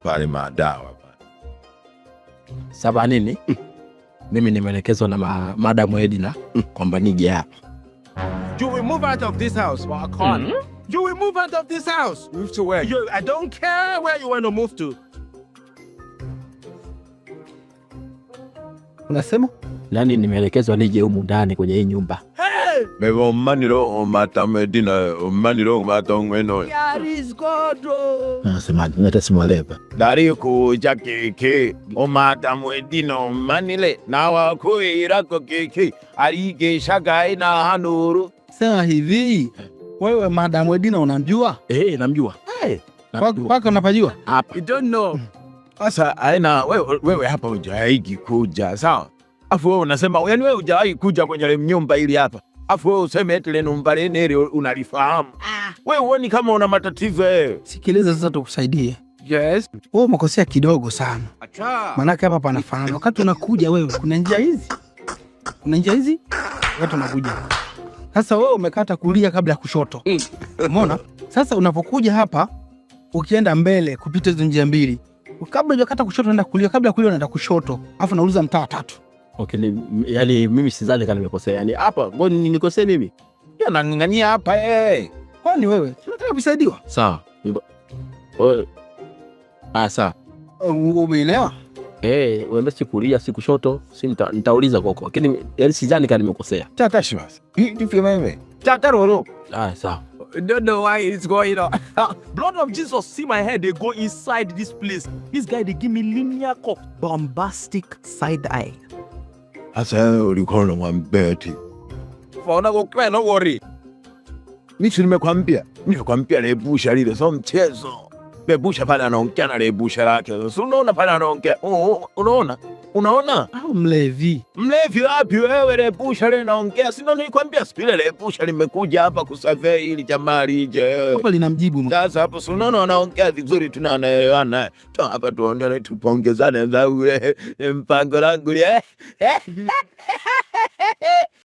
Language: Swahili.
pale madawa. Saba nini? Mimi nimeelekezwa na Madam Edna kwamba nije hapa. You will move out of this house. Well, I can't. You will move out of this house. Move to where? I don't care where you want to move to. Unasema? Nani nimeelekezwa nije humu ndani kwenye hii nyumba. Hey! Bebo maniro Madam Edna, maniro matongweno. Yaris Godro. Nasema nata simwaleba. Dari kuja keke, Madam Edna manile, nawa kuira keke, aligesha gaina hanuru. Sema hivi, wewe Madam Edna unamjua? Namjua. Kwako unapajua? Hapa. You don't know. Sasa aina wewe hapa hujawahi kuja, sawa? Afu wewe unasema yani wewe hujawahi kuja kwenye nyumba ili hapa. Afu wewe useme eti ile nyumba ile unalifahamu. Wewe uone kama una matatizo wewe. Sikiliza sasa tukusaidie. Yes. Wewe umekosea kidogo sana. Acha. Maana hapa panafanana. Wakati unakuja wewe kuna njia hizi. Kuna njia hizi? Wakati unakuja. Sasa wewe umekata kulia kabla ya kushoto. Umeona? Sasa unapokuja hapa ukienda mbele kupita hizo njia mbili. Kabla hujakata kushoto unaenda kulia, kabla kulia unaenda kushoto. Alafu nauliza mtaa 3. Okay, yani mimi sidhani kama nimekosea. Yani hapa mbona nilikosea mimi? Nang'ang'ania hapa Kwani wewe unataka kusaidiwa? Sawa. Sawa. Umeelewa? Wewe kulia si kushoto, si nitauliza kwako. Lakini yani sidhani kama nimekosea. Tatashi basi. Hivi wewe. Tataroro. Sawa. I don't know why it's going on. Blood of Jesus, see my head, they go inside this place. This guy, they give me linear cup. Bombastic side eye. Asa ulikuwa unamwambia eti. Faona kwa no worry. Mimi nimekwambia lebusha lile sio mchezo. Lebusha pale anaongea na lebusha lake. Unaona pale anaongea. Unaona? Au mlevi. Mlevi wapi wewe? Lebusha lile anaongea. Sio nilikwambia spile lebusha limekuja hapa kusurvey ili jamaa lije. Hapa linamjibu. Sasa hapo unaona anaongea vizuri tunaelewana. Hapa tuongee tupongezane za ule mpango langu.